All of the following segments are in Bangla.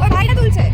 ওর ভাইটা তুলছে।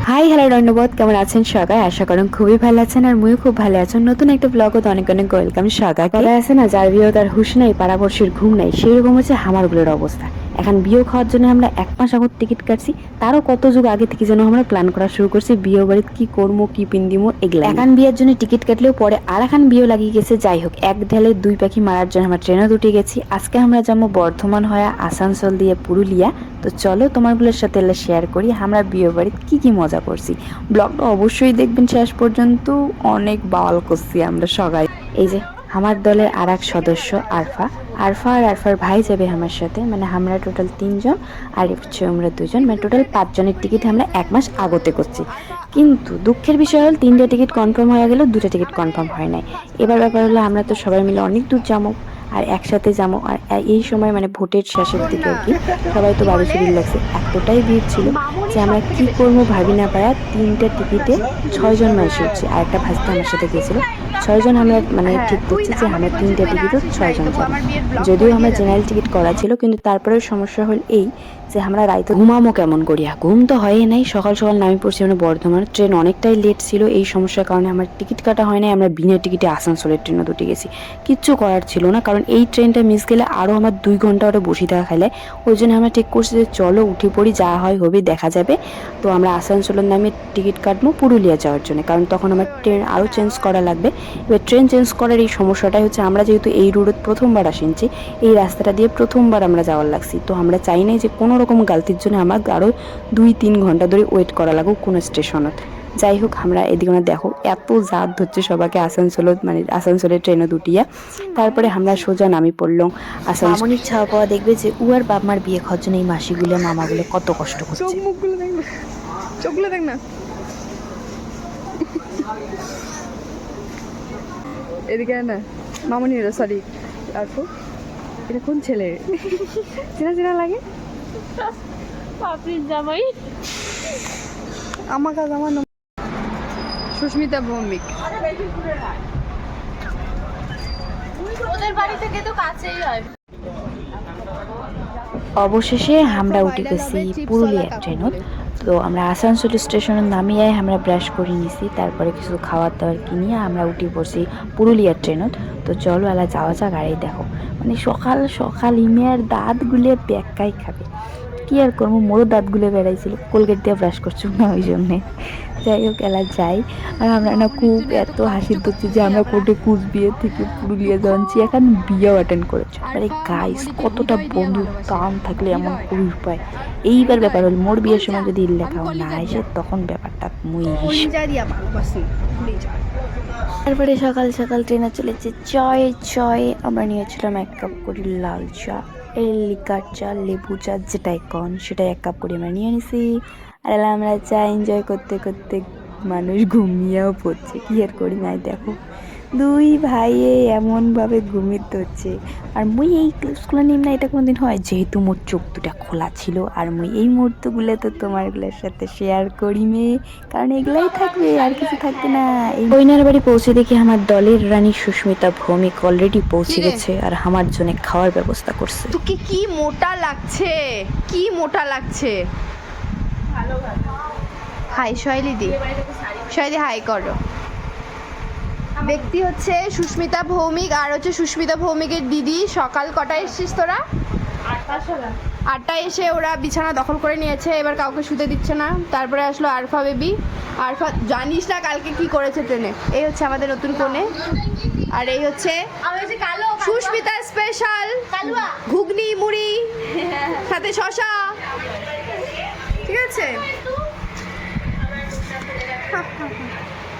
হাই হ্যালো ধন্যবাদ, কেমন আছেন সবাই? আশা করেন খুবই ভালো আছেন আর মুইও খুব ভালো আছেন। নতুন একটা ব্লগত অনেক অনেক ওয়েলকাম সবাইকে। কথা আছে না, যার বিয়ে তার হুশ নাই, পাড়াপড়শির ঘুম নাই, সেই রকম হচ্ছে হামারগুলোর অবস্থা। এখন বিয়ে খাওয়ার জন্য আমরা 1 মাস আগত টিকিট কাটছি, তারও কত যুগ আগে থেকে যেন আমরা প্ল্যান করা শুরু করছি বিয়ে বাড়িতে কি করবো, কি পিন্দিমো, এগুলা। এখন বিয়ের জন্য টিকিট কাটলেও পরে আর এখন বিয়ে লাগিয়ে গেছে। যাই হোক, এক ঢেলে দুই পাখি মারার জন্য আমরা ট্রেনে উঠে গেছি। আজকে আমরা যাবো বর্ধমান হয়ে আসানসোল দিয়ে পুরুলিয়া। তো চলো তোমারগুলোর সাথে শেয়ার করি আমরা বিয়ে বাড়িতে কি কি মজা করছি। ব্লগটা অবশ্যই দেখবেন শেষ পর্যন্ত, অনেক বাওয়াল করছি আমরা সবাই। এই যে আমার দলের আর এক সদস্য আরফা আর আরফার ভাই যাবে আমার সাথে, মানে আমরা টোটাল 3 জন আর হচ্ছে আমরা 2 জন, মানে টোটাল 5 জনের টিকিট আমরা 1 মাস আগতে করছি। কিন্তু দুঃখের বিষয় হল 3টা টিকিট কনফার্ম হয়ে গেল, 2টা টিকিট কনফার্ম হয় নাই। এবার ব্যাপার হলো আমরা তো সবাই মিলে অনেক দূর যাবো আর একসাথে যাবো, আর এই সময় মানে ভোটের শেষের দিকে আর কি, সবাই তো 12 শরীর লাগছে, এতটাই ভিড় ছিল যে আমরা কি করবো ভাবি না পারা 3টা টিকিটে 6 জন মানুষ উঠছে। আর একটা ভাজতে আমার সাথে গিয়েছিল, 6 জন আমরা মানে ঠিক করছি যে আমরা 3টা টিকিটও 6 জন যাবো। যদিও আমরা জেনারেল টিকিট করা ছিল, কিন্তু তারপরেও সমস্যা হল এই যে আমরা রাইতে ঘুমামো কেমন করিয়া। ঘুম তো হয়ই নাই, সকাল সকাল নামি পড়ছি আমরা বর্ধমান। ট্রেন অনেকটাই লেট ছিল, এই সমস্যার কারণে আমার টিকিট কাটা হয় নাই। আমরা বিনা টিকিটে আসানসোলের ট্রেনে দুটি গেছি, কিচ্ছু করার ছিল না, কারণ এই ট্রেনটা মিস গেলে আরও আমার 2 ঘন্টা ওটা বসে থাকা খাইলে। ওই জন্য আমরা ঠিক করছি যে চলো উঠে পড়ি, যা হয় হবে দেখা যাবে। তো আমরা আসানসোলের নামে টিকিট কাটবো পুরুলিয়া যাওয়ার জন্য, কারণ তখন আমার ট্রেন আরও চেঞ্জ করা লাগবে। এবার ট্রেন চেঞ্জ করার এই সমস্যাটাই হচ্ছে, আমরা যেহেতু এই রুটে প্রথমবার আসিনছি, এই রাস্তাটা দিয়ে প্রথমবার আমরা যাওয়ার লাগছি, তো আমরা চাই নাই যে কোনো রকম গালতির জন্য আমার আরও 2-3 ঘন্টা ধরে ওয়েট করা লাগুক কোনো স্টেশনত। যাই হোক, আমরা এদিকে দেখো এত জাত ধরছে সবাইকে আসানসোলত, মানে আসানসোলের ট্রেনে দুটিয়া। তারপরে আমরা সোজা নামি পড়লাম আসানসোলের ছাওয়া পাওয়া। দেখবে যে উয়ার বাপ মার বিয়ে খাওয়ার জন্য এই মাসিগুলো মামাগুলো কত কষ্ট করছে। চোখ মুখগুলো দেখ না, চোখগুলো দেখ না। এদিকে না মামনি, সরি আরফু, এটা কোন ছেলে? চেনা চেনা লাগে। পাপড়ির জামাই আমার কাজ আমার নাম সুস্মিতা ভৌমিক। ওদের বাড়ি থেকে তো কাছেই হয়। অবশেষে আমরা উঠে গেছি পুরুলিয়ার ট্রেনত। তো আমরা আসানসোল স্টেশনের নামিয়ে আমরা ব্রাশ করে নিছি, তারপরে কিছু খাবার দাবার কিনিয়ে আমরা উঠে পড়ছি পুরুলিয়ার ট্রেনত। তো চলো এলা যাওয়া যাক। আর এই দেখো, মানে সকাল সকাল ইমের দাঁত গুলে ব্যাক্কাই খাবে, কি আর করবো, মোরও দাঁত গুলে বেড়াইছিল, কোলগেট দিয়ে ব্রাশ করছো না ওই জন্যে। যাই হোক এলা যাই। আর আমরা না খুব এত হাসি ধরছি যে আমরা কোটে কুচবিহার থেকে পুরুলিয়া যাচ্ছি, এখন বিয়েও অ্যাটেন্ড করেছি। আরে গাইস, কতটা বন্ধু কাম থাকলে এমন পুরুষ পায়। এইবার ব্যাপার হল মোর বিয়ের সময় যদি লেখা না আসে, তখন ব্যাপারটা মুই তারপরে সকাল সকাল ট্রেনে চলেছে চয়ে চয়ে। আমরা নিয়েছিলাম 1 কাপ করে লাল চা, এই লিকার চা, লেবু চা, যেটাই কন সেটাই 1 কাপ করে আমরা নিয়ে নিছি। আর আমরা চা এনজয় করতে করতে মানুষ ঘুমিয়েও পড়ছে, কি আর করি নাই। দেখো 2 ভাইয়ে এমনভাবে ঘুমিয়ে হচ্ছে। আর মুই এই ক্লিপসগুলো নিম না, এটা কোনোদিন হয়, যেহেতু মোর চোখ দুটা খোলা ছিল। আর মুই এই মুহূর্তগুলো তো তোমারগুলোর সাথে শেয়ার করি মে, কারণ এগুলাই থাকবে, আর কিছু থাকবে না। এই বইনার বাড়ি পৌঁছে দেখি আমার দলের রানী সুস্মিতা ভৌমিক অলরেডি পৌঁছে গেছে আর আমার জন্য খাওয়ার ব্যবস্থা করছে। তোকে কি মোটা লাগছে, কি মোটা লাগছে। হাই সোয়াইলি দি, সোয়াইলি হাই করো। ব্যক্তি হচ্ছে সুস্মিতা ভৌমিক, আর হচ্ছে সুস্মিতা ভৌমিকের দিদি। সকাল কটায় এসেছিস তোরা? 8টায় এসে ওরা বিছানা দখল করে নিয়েছে, এবার কাউকে শুতে দিচ্ছে না। তারপরে আসলো আরফা বেবি। আরফা জানিস না কালকে কি করেছে ট্রেনে। এই হচ্ছে আমাদের নতুন কোণে, আর এই হচ্ছে সুস্মিতা স্পেশাল ঘুগনি মুড়ি সাথে শশা, ঠিক আছে।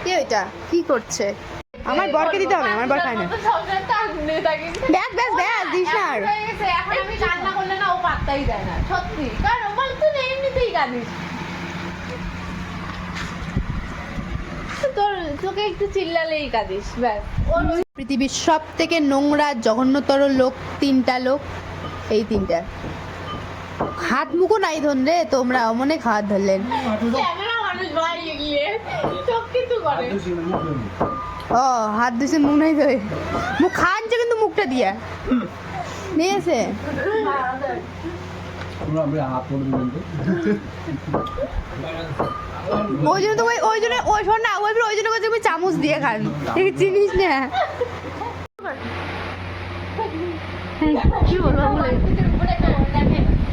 কি ওইটা কি করছে? আমার বরকে দিতে হবে, আমার বর খায় না। ব্যাস ব্যাস ব্যাস দিস না আর। এখন আমি কান্না করলে না ও পাত্তাই দেয় না, সত্যি। কারণ বল তুই এমনিতেই কাঁদিস, তোকে একটু চিল্লালেই কাঁদিস, ব্যাস। পৃথিবীর সব থেকে নোংরা জঘন্যতর লোক 3টা লোক, এই 3টা। হাত মুখো নাই ধরলে তোমরা অমনে খাওয়ার ধরলেন। ক্যামেরা মানুষ বাইরে গিয়ে সব কিছু করে। ও হাত ধুছে মুখ নাই ধরে মুখ খানছে কিন্তু মুখটা দিয়া নিয়েছে ওই জন্য তো ওই জন্য ওই শোন না ওই জন্য করছে তুমি চামচ দিয়ে খান ঠিক চিনিস না কি বলবো বলে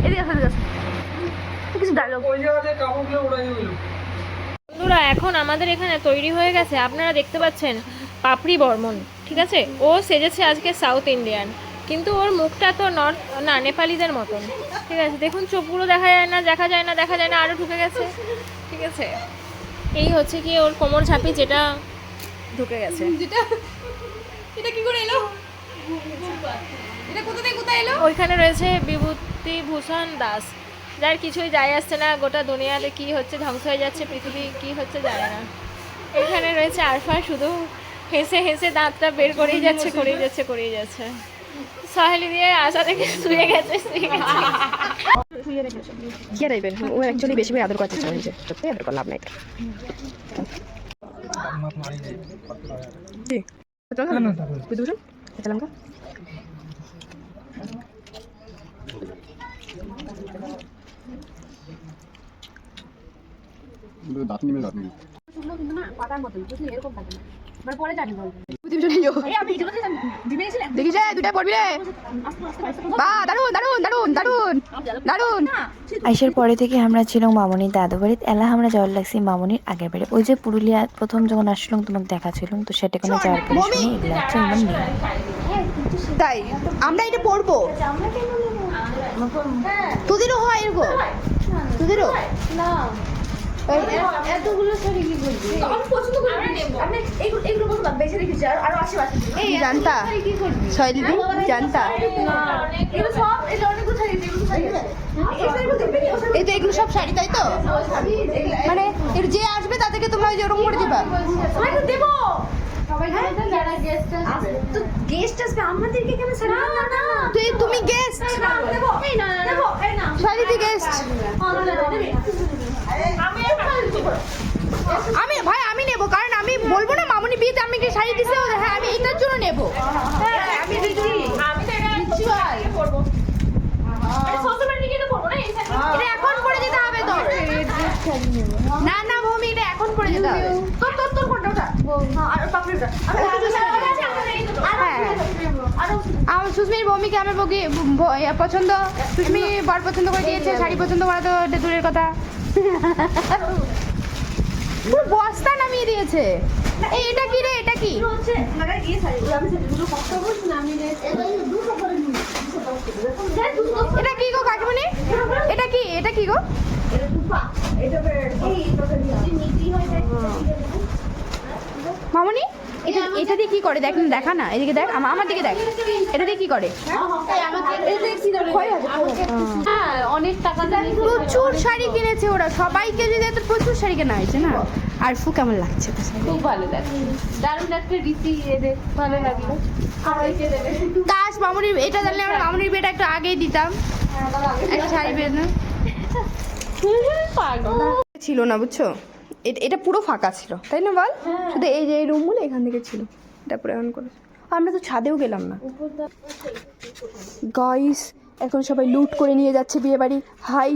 এদিকে আসো, এদিকে আসো। কিছু ডায়লগ বন্ধুরা এখন আমাদের এখানে তৈরি হয়ে গেছে, আপনারা দেখতে পাচ্ছেন পাপড়ি বর্মন, ঠিক আছে। ও সেজেছে আজকে সাউথ ইন্ডিয়ান, কিন্তু ওর মুখটা তো নর্থ না নেপালিদের মতন, ঠিক আছে। দেখুন চোখগুলো দেখা যায় না, দেখা যায় না, আরও ঢুকে গেছে, ঠিক আছে। এই হচ্ছে কি ওর কোমর ঝাঁপি, যেটা ঢুকে গেছে। এটা কি করে এলো এটা কোথা থেকে কোথায় এলো ওইখানে রয়েছে বিভূতিভূষণ দাস, যার কিছুই যায় আসছে না, গোটা দুনিয়াতে কি হচ্ছে, ধ্বংস হয়ে যাচ্ছে পৃথিবী, কি হচ্ছে জানে না। এখানে রয়েছে আরফা, শুধু হেসে হেসে দাঁতটা বের করেই যাচ্ছে। সহেলি দিয়ে আশা থেকে শুয়ে গেছে। কি আর আইবেন ও অ্যাকচুয়ালি বেশি করে আদর করতে চায় যে সত্যি আদর করলাম না জি চল না বিদুষণ চলাম কা দাঁত নিমে দাঁত নিমে দেখি যায় দুটা পড়বি রে বা দারুন দারুন দারুন দারুন দারুন আইসার পরে থেকে আমরা ছিলাম মামনির দাদু বাড়িতে এলা আমরা যাওয়ার লাগছি মামনির আগের বাড়ি ওই যে পুরুলিয়া প্রথম যখন আসলাম তোমাকে দেখাছিলাম তো সেটা কোনো যাওয়ার পরে শুনে এগুলো হচ্ছে আমার নিয়ম তাই আমরা এটা পড়বো তোদেরও হয় এরকম তোদেরও না এতগুলো শাড়ি কি করবি? আমি পছন্দ করি, আমি এইগুলো পছন্দ বেছে রেখেছি, আর আছে বাকি। এই জানতা কি করবি? ছয় দিদি জানতা এগুলো সব এটা অনেকগুলো শাড়ি, এগুলো শাড়ি আছে। এই শাড়িগুলো দেখবি? এই তো এগুলো সব শাড়ি তাই তো মানে এর যে আসবে তাদেরকে তোমরা ওই যে ওরকম করে দিবা আমি তো দেবো। সবাই যারা গেস্ট আসবে তো গেস্ট আসবে আমাদেরকে কেন শাড়ি? না না তুমি গেস্ট দেবো। এই না দেবো, এই না শাড়ি তুই গেস্ট আমি ভাই আমি নেব কারণ আমি বলবো না মামুনি বিয়েতে আমি কি শাড়ি দিছে হ্যাঁ আমি এটার জন্য নেব আমি দিচ্ছি, আমি তো এটা রিচুয়াল করব। এই শ্বশুরবাড়ি নিয়ে তো করব না, এই শাড়ি এটা এখন পরে যেতে হবে তো না না ভূমি এটা এখন পরে যেতে হবে তোর কোনটা ওটা? হ্যাঁ, আর পাপড়িটা হ্যাঁ আমার সুস্মির ভূমিকে আমার বকি পছন্দ সুস্মি বর পছন্দ করে দিয়েছে শাড়ি পছন্দ করা তো এটা দূরের কথা পুরো বস্তা নামিয়ে দিয়েছে এই এটা কি রে এটা কি হচ্ছে লাগাই দিয়ে শাড়ি আমি দুটো কষ্ট করছি না, আমি এটা দুটো করে নিই। এটা কি গো কাকিমণি এটা কি গো এটা দুপা, এটা এই তোকে নীতি হয়ে যায়। মামনি এটা দিয়ে কি করে দেখ না দেখা না এদিকে দেখ আমার দিকে দেখ এটা দিয়ে কি করে হ্যাঁ, অনেক টাকা দিয়ে প্রচুর শাড়ি কিনেছে ওরা সবাইকে যদি এত প্রচুর শাড়ি কেনা হয়েছে না আর ফু কেমন লাগছে খুব ভালো লাগে, দারুণ একটা রীতি এদের ভালো লাগলো। সবাইকে দেবে কাশ মামনির এটা জানলে আমরা মামনির বিয়েটা একটু আগেই দিতাম একটা শাড়ি পেয়ে না ছিল না বুঝছো এটা পুরো ফাঁকা ছিল তাই না বল শুধু এই যে এই রুমগুলো এখান থেকে ছিল এটা পুরো এখন করে আমরা তো ছাদেও গেলাম না গাইস এখন সবাই লুট করে নিয়ে যাচ্ছে বিয়ে বাড়ি হাই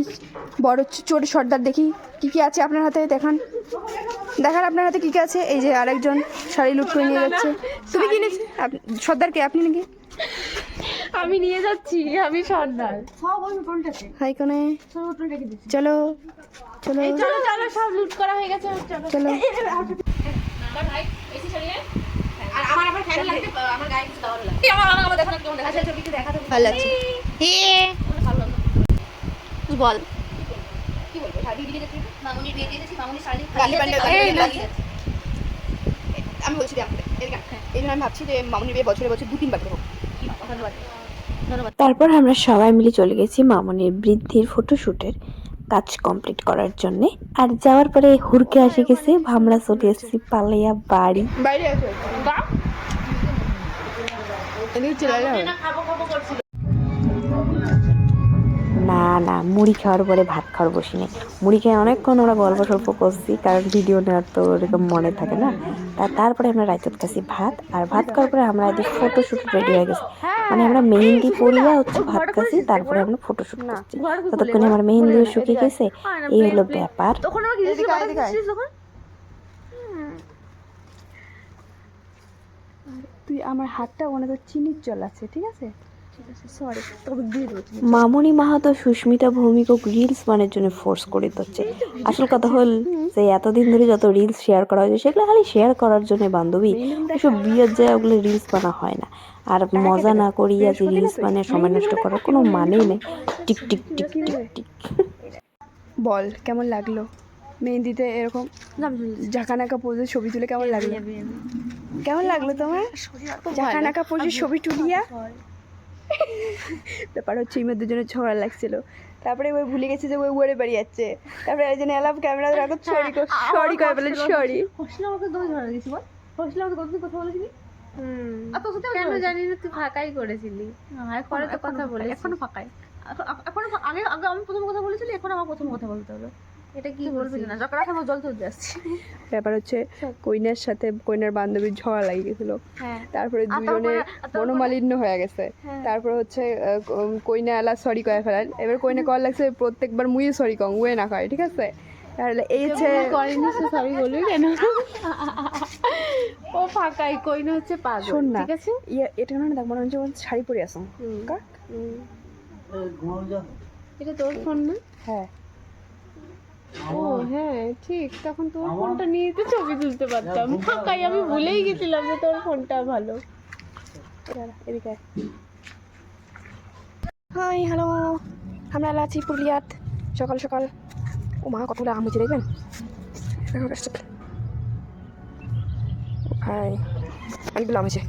বড় চোর সর্দার দেখি কি আছে আপনার হাতে দেখান আপনার হাতে কি আছে এই যে আরেকজন শাড়ি লুট করে নিয়ে যাচ্ছে তুমি কিনেছি সর্দারকে আপনি নাকি আমি নিয়ে যাচ্ছি, আমি সর্দার সব ওই ফোনটাতে হাই কোনে সব ওটা রেখে দিচ্ছি। চলো চলো চলো চলো সব লুট করা হয়ে গেছে, চলো চলো আমার ভাই এসি শাড়ি আর আমার আবার ফ্যান লাগবে, আমার গায়ে কিছু দাও লাগে আমার দেখো না কেমন দেখা যাচ্ছে, ছবিতে দেখাতে ভালো আছে ভালো লাগবে। তুই বল কি বলবো, শাড়ি দিয়ে দিয়েছি, মামুনির বিয়ে দিয়ে দিয়েছি, মামুনির শাড়ি গালি বান্ডা এই না আমি বলছি যে এই জন্য আমি ভাবছি যে মামুনির বিয়ে বছরে বছর 2-3 বার করবো ধন্যবাদ ধন্যবাদ। তারপর আমরা সবাই মিলে চলে গেছি মামনির বৃদ্ধির ফটোশুটের কাজ কমপ্লিট করার জন্য আর যাওয়ার পরে হুড়কে আসে গেছে আমরা চলে এসেছি পালাইয়া বাড়ি বাইরে আসো এদিকে চলে যাবে না খাবো খাবো করছিল। না না, মুড়ি খাওয়ার পরে ভাত খাওয়ার বসি নেই। মুড়ি খেয়ে অনেকক্ষণ আমরা গল্প সল্প করছি, কারণ ভিডিও নেওয়ার তো ওরকম মনে থাকে না। তারপরে আমরা রাইতত খাচ্ছি ভাত, আর ভাত খাওয়ার পরে আমরা এদিকে ফটোশ্যুট রেডি হয়ে গেছি। মানে আমরা মেহেন্দি পরিয়া হচ্ছে ভাত খাচ্ছি, তারপরে আমরা ফটোশ্যুট করছি। ততক্ষণে আমার মেহেন্দিও শুকিয়ে গেছে। এই হলো ব্যাপার। তখন আমার কিছু তখন তুই আমার হাতটা মনে তো চিনির জল আছে, ঠিক আছে? সরি, তবে দিয়ে দেবো। মামনি মাহাতো সুস্মিতা ভৌমিক রিলস বানানোর জন্য ফোর্স করে দিচ্ছে। আসল কথা হল যে এতদিন ধরে যত রিলস শেয়ার করা হয়েছে সেগুলো খালি শেয়ার করার জন্য বান্ধবী, এসব বিয়ের যায় ওগুলো রিলস বানা হয় না। আর মজা না করিয়া যে রিলস বানিয়ে সময় নষ্ট করার কোনো মানেই নেই। টিক টিক টিক টিক টিক। বল কেমন লাগলো মেহেন্দিতে এরকম ঝাঁকানাকা পোজে ছবি তুলে? কেমন লাগলো? কেমন লাগলো তোমার ঝাঁকানাকা পোজে ছবি তুলিয়া? ব্যাপার হচ্ছে এই মধ্যে দুজনের ঝগড়া লাগছিল, তারপরে ওই ভুলে গেছে যে ওই ওরে বাড়ি যাচ্ছে, তারপরে একজন এলাম ক্যামেরা ধরে সরি সরি করে বলে সরি। হোসলা আমাকে দই ধরে দিছি বল, হোসলা আমাকে কতদিন কথা বলেছিলি? আর তোর সাথে কেন জানি না, তুই ফাঁকাই করেছিলি, পরে তো কথা বলে এখনো ফাঁকাই, এখনো আগে আগে আমি প্রথম কথা বলেছিলি, এখন আমার প্রথম কথা বলতে হবে। এটা কি বলবি না, যখন আমার জল তুলতে আসছি। ব্যাপার হচ্ছে কইনার সাথে কইনার বান্ধবীর ঝগড়া লাগিয়ে গেছিল, তারপরে দুজনে মনোমালিন্য হয়ে গেছে। তারপর হচ্ছে কইনা এলা সরি কয়ে ফেলেন, এবার কইনা কল লাগছে প্রত্যেকবার মুয়ে সরি কং ওয়ে না কয়, ঠিক আছে? তাহলে এই হচ্ছে সরি বলবি কেন? ও ফাঁকাই, কইনা হচ্ছে পাগল। শোন না, ঠিক আছে, এটা না দেখ মনে হচ্ছে শাড়ি পরে আসো। এটা তোর ফোন না? হ্যাঁ। ও হ্যাঁ ঠিক, তখন তোর ফোনটা নিয়ে তো ছবি তুলতে পারতাম। ফাঁকাই, আমি ভুলেই গেছিলাম যে তোর ফোনটা ভালো। এদিকে হাই হ্যালো, আমরা আছি পুরুলিয়াত সকাল সকাল। ও মা কতগুলো আম হয়েছে দেখবেন। ভাই অনেকগুলো আম হয়েছে।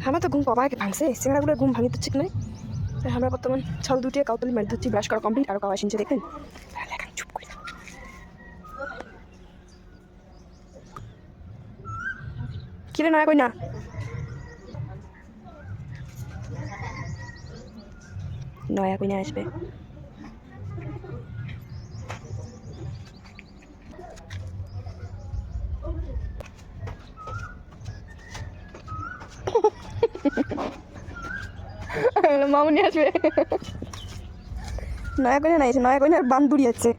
আমার তো ঘুম পাবাকে ভাঙছে, সিঙ্গাগুলোর ঘুম ভাঙি দিচ্ছে না। আমরা বর্তমান ছাল দুটিয়ে কাউতলি মারি ধরছি, ব্রাশ করা কমপ্লিট, আরও কাওয়া শুনছে দেখবেন। চুপ করে কিরে নয় কই না নয়া কইনা আসবে। মামনি আসবে, নয়া কইনা নাই, নয়া কইনার বান্দুরি আছে।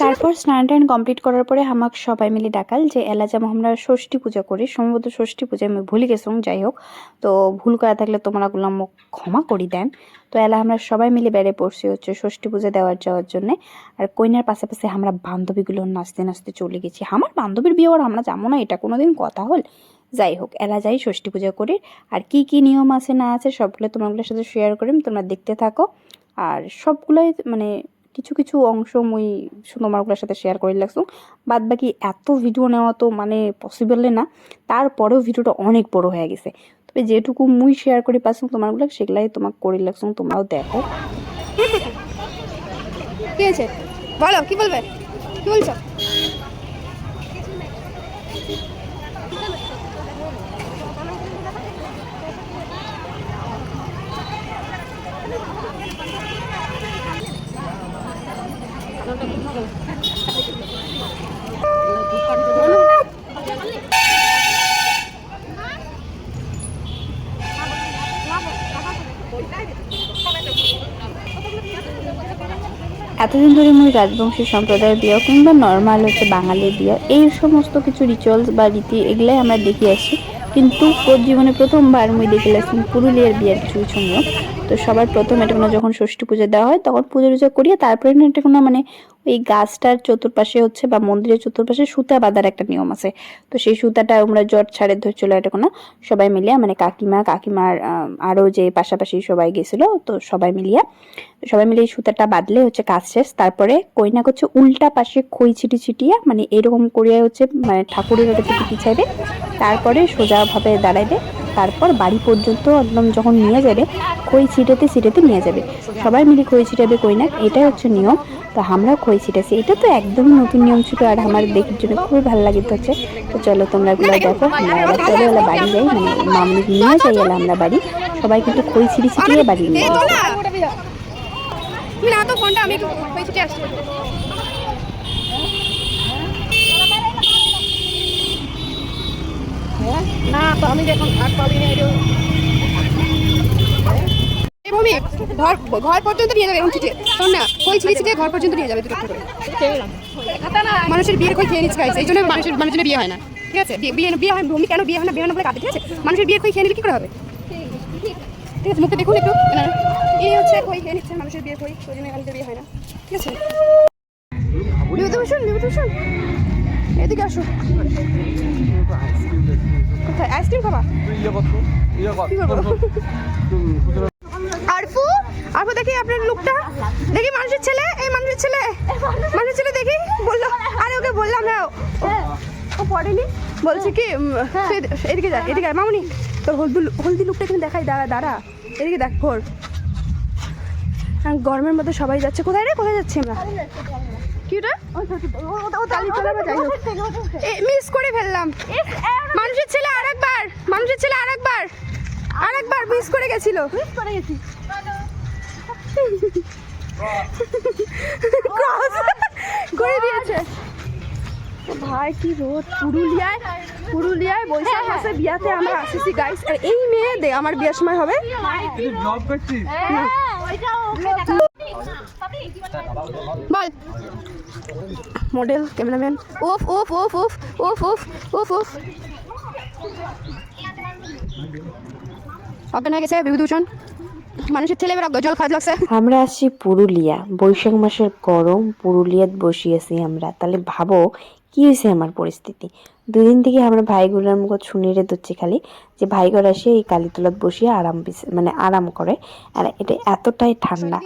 তারপর স্নান টান কমপ্লিট করার পরে আমাক সবাই মিলে ডাকাল যে এলা যেমন আমরা ষষ্ঠী পূজা করি, সম্ভবত ষষ্ঠী পূজা আমি ভুলে গেছিলাম, যাই হোক। তো ভুল করা থাকলে তোমরা গুলো মোক ক্ষমা করি দেন। তো এলা আমরা সবাই মিলে বেড়ে পড়ছি হচ্ছে ষষ্ঠী পূজা যাওয়ার জন্য। আর কইনার পাশাপাশি আমরা বান্ধবীগুলো নাচতে নাচতে চলে গেছি। আমার বান্ধবীর বিয়ে আর আমরা যাবো না, এটা কোনোদিন কথা হল? যাই হোক, এলা যাই ষষ্ঠী পূজা করি। আর কি কি নিয়ম আছে না আছে সবগুলো তোমাগুলোর সাথে শেয়ার করি, তোমরা দেখতে থাকো। আর সবগুলোই মানে কিছু কিছু অংশ মুই তোমারগুলোর সাথে শেয়ার করে লাগছো, বাদ বাকি এত ভিডিও নেওয়া তো মানে পসিবল না। তারপরেও ভিডিওটা অনেক বড় হয়ে গেছে, তবে যেটুকু মুই শেয়ার করে পাচ্ছি তোমারগুলো সেগুলাই তোমাকে করে লাগছো, তোমরাও দেখো। কি আছে বলো, কি বলবে, কি বলছো? এতদিন ধরে মুই রাজবংশী সম্প্রদায়ের বিয়ে কিংবা নর্মাল হচ্ছে বাঙালির বিয়ে, এই সমস্ত কিছু রিচুয়ালস বা রীতি এগুলাই আমরা দেখে আসি, কিন্তু জীবনে প্রথমবার মুই দেখে আসলাম পুরুলিয়ার বিয়ের কিছু কিছু নিয়ম। তো সবার প্রথম এটা কোনো যখন ষষ্ঠী পুজো দেওয়া হয় তখন পুজো টুজো করিয়ে তারপরে এটা কোনো মানে ওই গাছটার চতুর্পাশে হচ্ছে বা মন্দিরের চতুর্পাশে সুতা বাঁধার একটা নিয়ম আছে। তো সেই সুতাটা আমরা জট ছাড়ে ধরছিল, এটা কোনো সবাই মিলিয়ে মানে কাকিমার আরও যে পাশাপাশি সবাই গেছিল, তো সবাই মিলিয়ে এই সুতাটা বাঁধলে হচ্ছে কাজ শেষ। তারপরে কইনাক হচ্ছে উল্টা পাশে খই ছিটিয়ে মানে এরকম করিয়া হচ্ছে মানে ঠাকুরের ওটা থেকে পিছাইবে, তারপরে সোজাভাবে দাঁড়াইবে, তারপর বাড়ি পর্যন্ত একদম যখন নিয়ে যাবে খই ছিটাতে নিয়ে যাবে, সবাই মিলে খই ছিটাবে কইনাক, এটাই হচ্ছে নিয়ম। তো আমরা খই ছিটাছি, এটা তো একদমই নতুন নিয়ম ছিল আর আমার দেখার জন্য খুবই ভালো লাগিত হচ্ছে। তো চলো তোমরা এগুলো দেখো, আমরা চলো এলা বাড়ি যাই, মানে মামনি নিয়ে যাই এলা আমরা বাড়ি। সবাই কিন্তু খই ছিঁড়ি ছিটিয়ে বাড়ি নিয়ে গেছে। তুমি না তো ফোনটা, আমি একটু খই ছিটিয়ে আসছি। না তো আমি দেখুন আর পাবি না। ভৌমিক ঘর পর্যন্ত নিয়ে যাবে, এরকম ছিটিয়ে শোন না, খই ছিটিয়ে ঘর পর্যন্ত নিয়ে যাবে দুটো করে। মানুষের বিয়ের খই খেয়ে নিচ্ছে গাইস, এই জন্য মানুষের বিয়ে হয় না, ঠিক আছে? বিয়ে হয়, ভূমি কেন বিয়ে হয় না, বিয়ে হয় না বলে কাঁদে, ঠিক আছে? মানুষের বিয়ের খই খেয়ে নিলে কি করে হবে? ঠিক আছে, মুখে দেখুন একটু, এই হচ্ছে খই খেয়ে নিচ্ছে মানুষের বিয়ের খই, ওই জন্য এখানে বিয়ে হয় না, ঠিক আছে? বিভূতিভূষণ, বিভূতিভূষণ এদিকে আসো। কোথায় আইসক্রিম খাবা? কি করবো? আরফু, আরফু দেখি আপনার লুকটা দেখি, মানুষের ছেলে, এই মানুষের ছেলে, মানুষের ছেলে দেখি বললো। আরে ওকে বললাম না, ও পড়েনি, বলছে কি এদিকে যা, এদিকে আয় মামুনি, তোর হলদি লুকটা এখানে দেখাই, দাঁড়া এদিকে দেখ ঘোর। গরমের মধ্যে সবাই যাচ্ছে, কোথায় রে, কোথায় যাচ্ছি আমরা? কি রে মিস করে ফেললাম। মানুষের ছেলে আরেকবার, মানুষের ছেলে আরেকবার মিস করে গেছিল, করে দিয়েছে। ভাই কি রোদ, পুরুলিয়ায় বৈশাখ মাসে বিয়াতে আমরা আসিছি গাইস, আর এই মেয়ে দে আমার বিয়ার সময় হবে। বল মডেল, ক্যামেরাম্যান, ওফ ওফ ওফ ওফ ওফ ওফ ওফ ওফ অজ্ঞান হয়ে গেছে বিভূতিভূষণ, মানুষের ছেলে এবার জল খাওয়া লাগছে। আমরা আসছি পুরুলিয়া, বৈশাখ মাসের গরম, পুরুলিয়াত বসিয়েছি আমরা। তাহলে ভাবো কি হয়েছে আমার পরিস্থিতি। দুদিন থেকে আমরা ভাইগুলোর মুখ শুনে রে ধরছি খালি যে ভাইগর আসে এই কালীতলাত বসিয়ে আরাম করে, আর এটা এতটাই ঠান্ডা।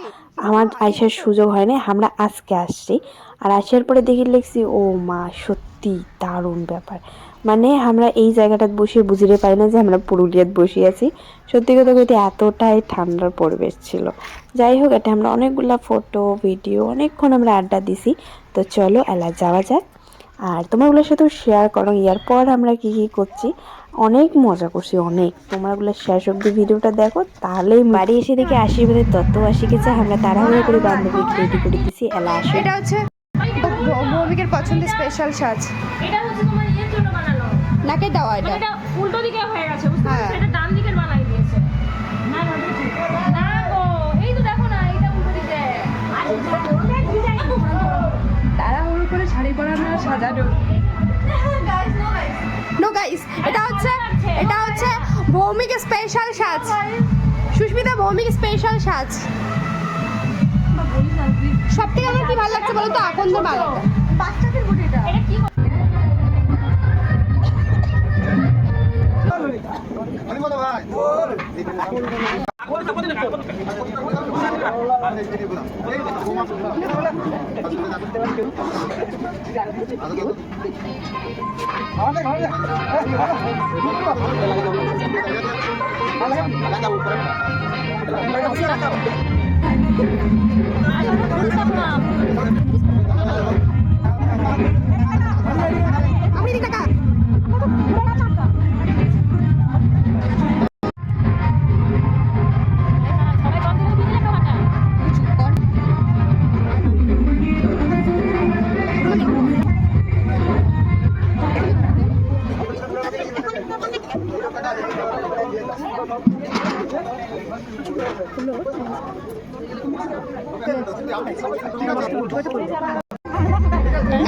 আমার আসার সুযোগ হয় না, আমরা আজকে আসছি, আর আসার পরে দেখি লিখছি ও মা সত্যি দারুণ ব্যাপার। মানে আমরা এই জায়গাটাত বসিয়ে বুঝিতে পারি না যে আমরা পুরুলিয়াত বসে আছি। সত্যি কথা বলতে এতটাই ঠান্ডার পরিবেশ ছিল। যাই হোক, এটা আমরা অনেকগুলা ফটো ভিডিও অনেকক্ষণ আমরা আড্ডা দিছি। তো চলো এলা যাওয়া যাক, আর তোমারগুলোর সাথেও শেয়ার করো ইয়ার পর আমরা কি করছি। অনেক মজা করছি, অনেক। তোমরাগুলো শেষ অব্দি ভিডিওটা দেখো, তাহলেই বাড়ি এসে দেখে আশীর্বাদের তত্ত্ব আসি গেছে। আমরা তাড়াহুড়ো করে বান্ধবী রেডি করে দিছি, এলা আসে। এটা হচ্ছে ভৌমিকের পছন্দের স্পেশাল সাজ, এটা হচ্ছে তোমার ইয়ের জন্য বানানো, নাকে দেওয়া এটা। মানে এটা উল্টো দিকে হয়ে গেছে, বুঝতে পারছো? এটা ডান দিকের বানাই দিয়েছে। না গো, এই তো দেখো না, এটা উল্টো দিকে। তাড়াহুড়ো করে শাড়ি পরানো সাজানো। নো গাইস, এটা হচ্ছে ভৌমিক স্পেশাল সাজ, সুস্মিতা ভৌমিক স্পেশাল সাজ। সব থেকে আমার কি ভালো লাগছে বলো তো, আকন্দ ভালো লাগছে। বাচ্চাদের বুট এটা কি আপনি দিক টাকা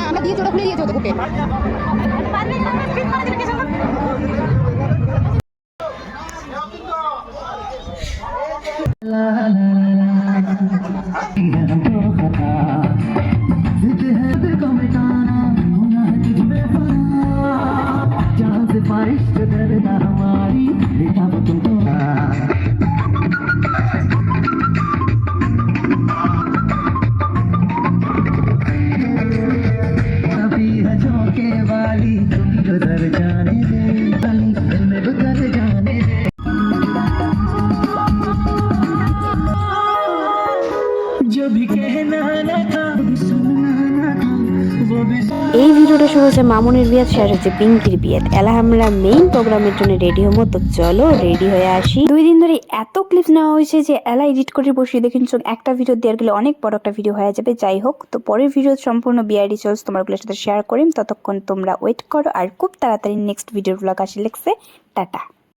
আমরা দিয়ে চোটা খুলে দিয়েছো তো বুকে। এই ভিডিওটা শুরু হচ্ছে মামুনের বিয়ে, শেষ হচ্ছে পিঙ্কির বিয়ে। এলা আমরা মেইন প্রোগ্রামের জন্য রেডি হবো, তো চলো রেডি হয়ে আসি। 2 দিন ধরে এত ক্লিপস নেওয়া হয়েছে যে এলা এডিট করে বসিয়ে দেখেন একটা ভিডিও দেওয়ার গেলে অনেক বড় একটা ভিডিও হয়ে যাবে। যাই হোক, তো পরের ভিডিও সম্পূর্ণ বিআই রিচুয়ালস তোমারগুলোর সাথে শেয়ার করিম। ততক্ষণ তোমরা ওয়েট করো, আর খুব তাড়াতাড়ি নেক্সট ভিডিওর ব্লগ আসে লেগছে। টাটা।